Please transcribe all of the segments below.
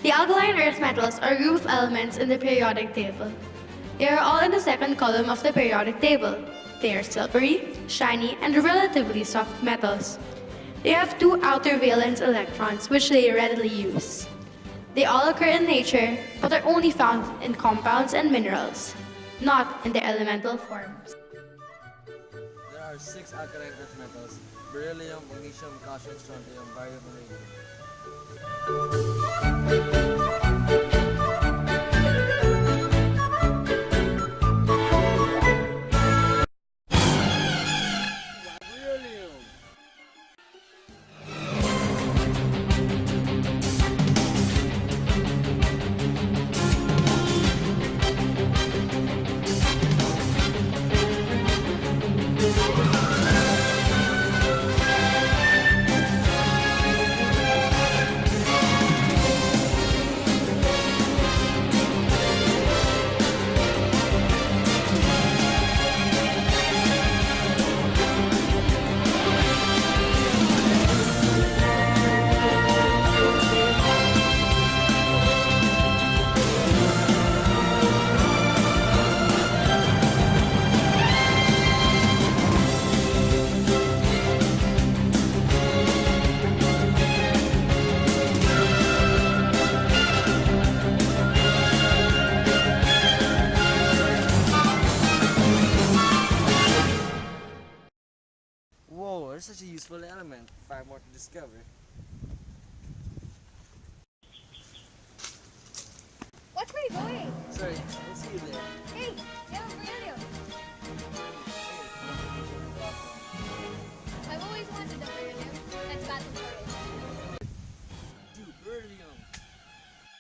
The alkaline earth metals are group of elements in the periodic table. They are all in the second column of the periodic table. They are silvery, shiny, and relatively soft metals. They have two outer valence electrons which they readily use. They all occur in nature but are only found in compounds and minerals, not in their elemental forms. There are 6 alkaline earth metals: beryllium, magnesium, calcium, strontium, barium, and radium. Whoa, that's such a useful element. 5 more to discover. Watch where you're going! Sorry, I'll see you there. Hey, yellow beryllium! I've always wanted a beryllium. Let's battle for it. Dude, beryllium!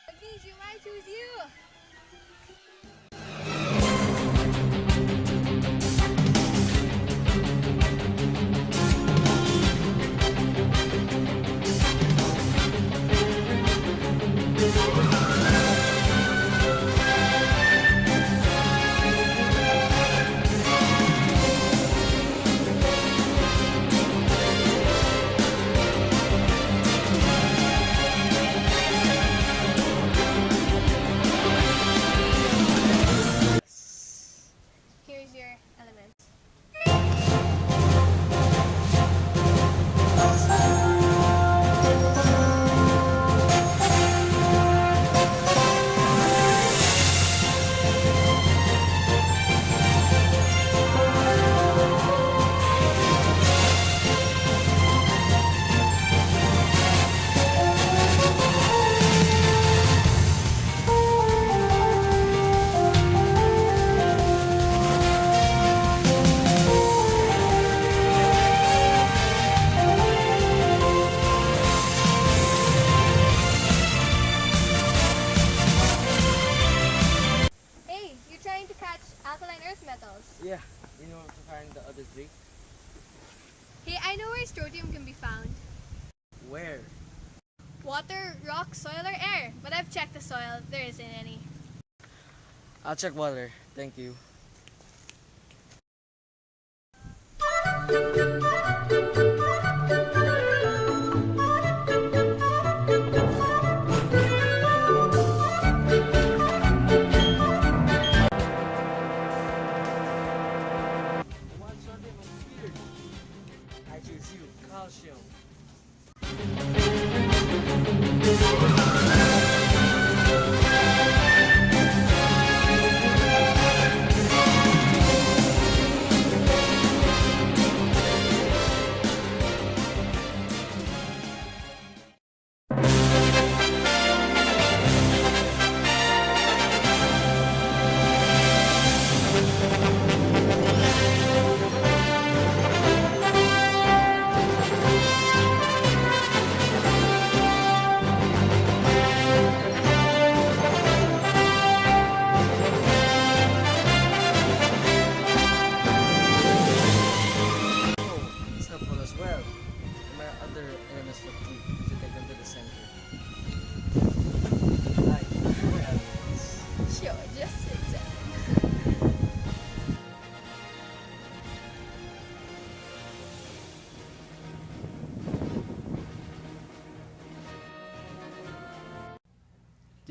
Magnesium, I choose you! Here's your elements. Hey, you're trying to catch alkaline earth metals. Yeah, you know to find the other 3? Hey, I know where strontium can be found. Where? Water, rock, soil, or air. But I've checked the soil. There isn't any. I'll check water. Thank you. One strontium is here. I choose you, calcium.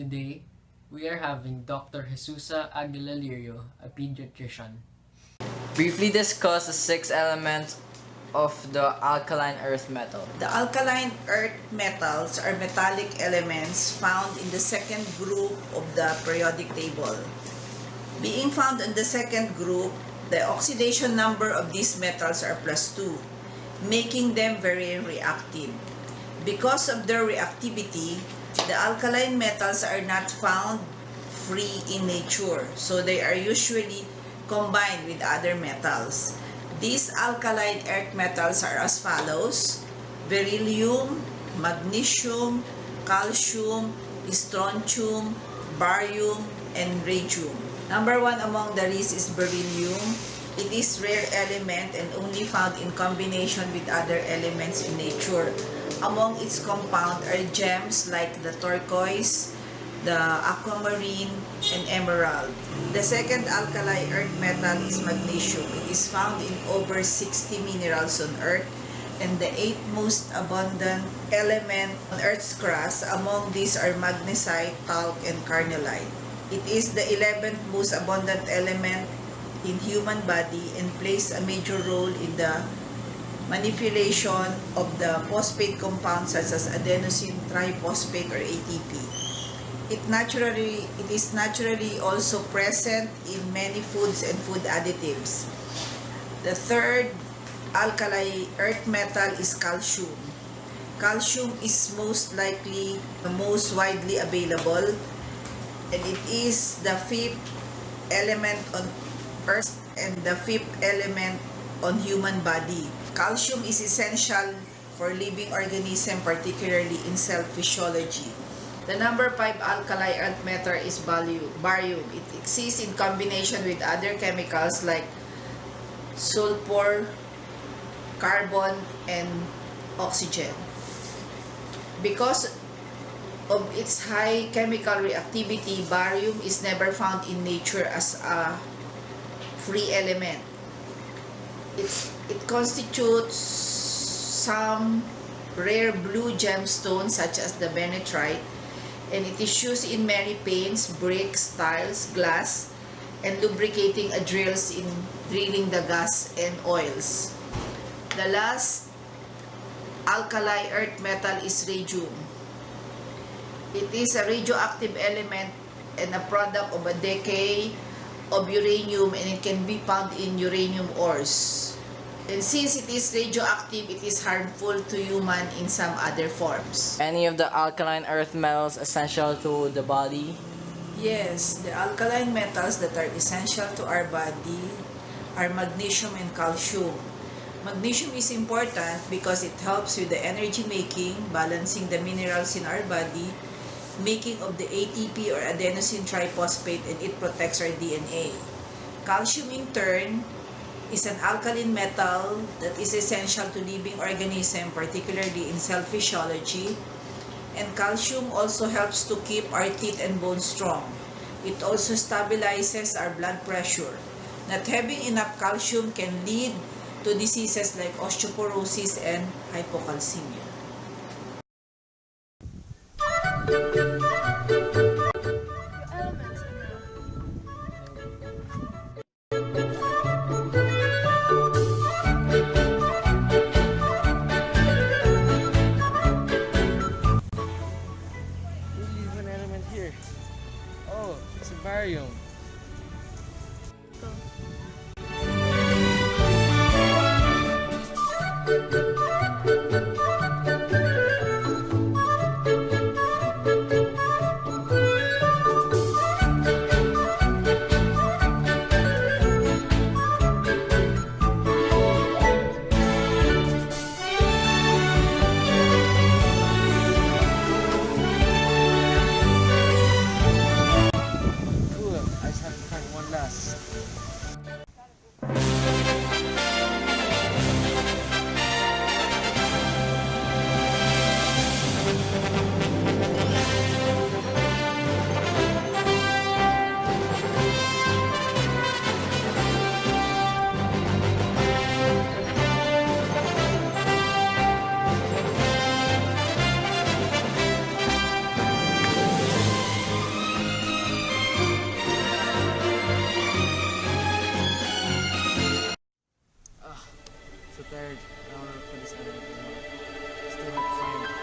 Today, we are having Dr. Jesusa Aguila Lirio, a pediatrician. Briefly discuss the 6 elements of the alkaline earth metal. The alkaline earth metals are metallic elements found in the second group of the periodic table. Being found in the second group, the oxidation number of these metals are +2, making them very reactive. Because of their reactivity, the alkaline metals are not found free in nature, so they are usually combined with other metals. These alkaline earth metals are as follows: beryllium, magnesium, calcium, strontium, barium, and radium. Number 1 among the list is beryllium. It is rare element and only found in combination with other elements in nature. Among its compound are gems like the turquoise, the aquamarine, and emerald. The second alkali earth metal is magnesium. It is found in over 60 minerals on Earth and the 8th most abundant element on Earth's crust. Among these are magnesite, talc, and carnallite. It is the 11th most abundant element in human body and plays a major role in the manipulation of the phosphate compounds such as adenosine triphosphate or ATP. It is naturally also present in many foods and food additives. The third alkali earth metal is calcium. Calcium is most likely the most widely available, and it is the 5th element on Earth and the 5th element on human body. Calcium is essential for living organisms, particularly in cell physiology. The number 5 alkali earth metal is barium. It exists in combination with other chemicals like sulfur, carbon, and oxygen. Because of its high chemical reactivity, barium is never found in nature as a free element. It constitutes some rare blue gemstones such as the bennetrite, and it is used in many paints, bricks, tiles, glass, and lubricating drills in drilling the gas and oils. The last alkali earth metal is radium. It is a radioactive element and a product of a decay of uranium, and it can be found in uranium ores. And since it is radioactive, it is harmful to human in some other forms. Any of the alkaline earth metals essential to the body? Yes, the alkaline metals that are essential to our body are magnesium and calcium. Magnesium is important because it helps with the energy making, balancing the minerals in our body, making of the ATP or adenosine triphosphate, and it protects our DNA. Calcium in turn is an alkaline metal that is essential to living organisms, particularly in cell physiology. And calcium also helps to keep our teeth and bones strong. It also stabilizes our blood pressure. Not having enough calcium can lead to diseases like osteoporosis and hypocalcemia. Oh, it's a barium. so tired. I want to look for this element anymore. Still not find it.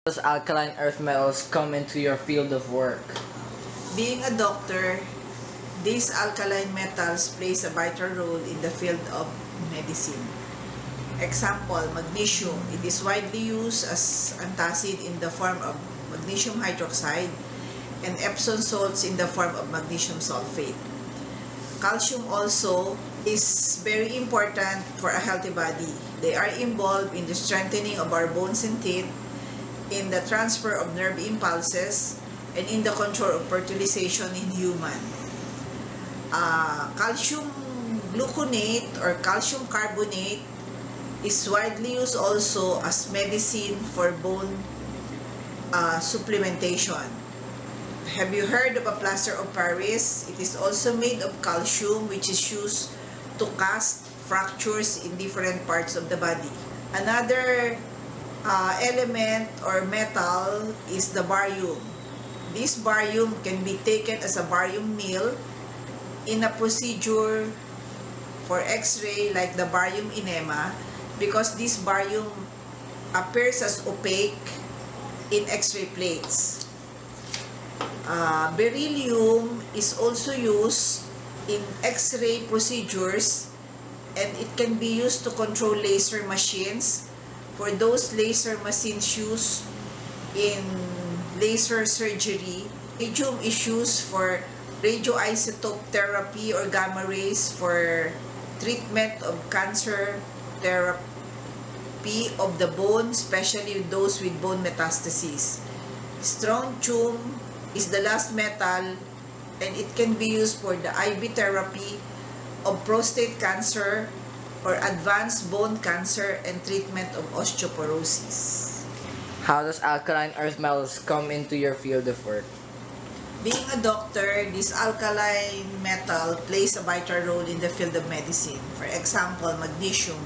Does alkaline earth metals come into your field of work? Being a doctor, these alkaline metals plays a vital role in the field of medicine. Example, magnesium. It is widely used as antacid in the form of magnesium hydroxide and Epsom salts in the form of magnesium sulfate. Calcium also is very important for a healthy body. They are involved in the strengthening of our bones and teeth, in the transfer of nerve impulses, and in the control of fertilization in human. Calcium gluconate or calcium carbonate is widely used also as medicine for bone supplementation. Have you heard of a plaster of Paris? It is also made of calcium, which is used to cast fractures in different parts of the body. Another element or metal is the barium. This barium can be taken as a barium meal in a procedure for X-ray like the barium enema, because this barium appears as opaque in X-ray plates. Beryllium is also used in X-ray procedures, and it can be used to control laser machines. For those laser machines used in laser surgery, radium is used for radioisotope therapy or gamma rays for treatment of cancer therapy of the bone, especially those with bone metastases. Strontium is the last metal, and it can be used for the IV therapy of prostate cancer or advanced bone cancer and treatment of osteoporosis. How does alkaline earth metals come into your field of work? Being a doctor, this alkaline metal plays a vital role in the field of medicine. For example, magnesium.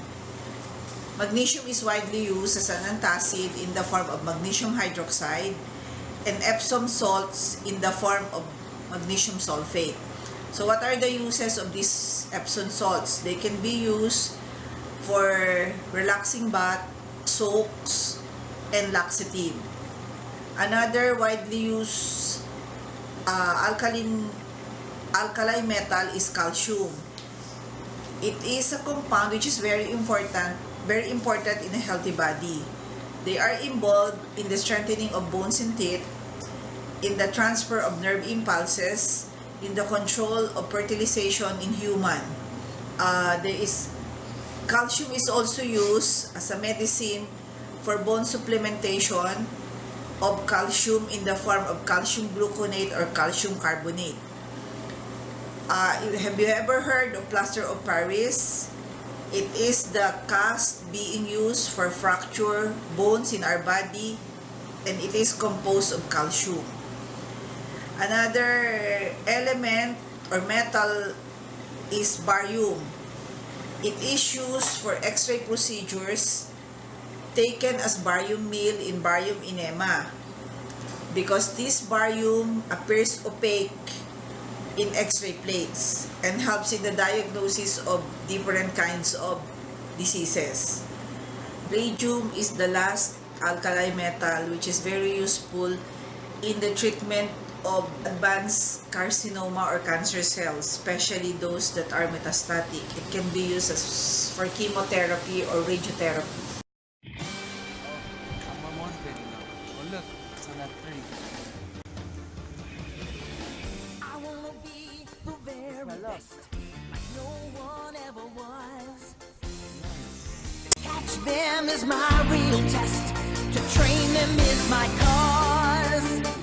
Magnesium is widely used as an antacid in the form of magnesium hydroxide and Epsom salts in the form of magnesium sulfate. So what are the uses of these Epsom salts? They can be used for relaxing bath, soaks, and laxative. Another widely used alkaline metal is calcium. It is a compound which is very important in a healthy body. They are involved in the strengthening of bones and teeth, in the transfer of nerve impulses, in the control of fertilization in human. Calcium is also used as a medicine for bone supplementation of calcium in the form of calcium gluconate or calcium carbonate. Have you ever heard of plaster of Paris? It is the cast being used for fracture bones in our body, and it is composed of calcium. Another element or metal is barium. It is used for X-ray procedures taken as barium meal in barium enema, because this barium appears opaque in X-ray plates and helps in the diagnosis of different kinds of diseases. Radium is the last alkali metal which is very useful in the treatment of advanced carcinoma or cancer cells, especially those that are metastatic. It can be used for chemotherapy or radiotherapy. I'm motivated now. Oh look, it's on that tree. I wanna be the very best, like no one ever was. Catch them is my real test, to train them is my cause.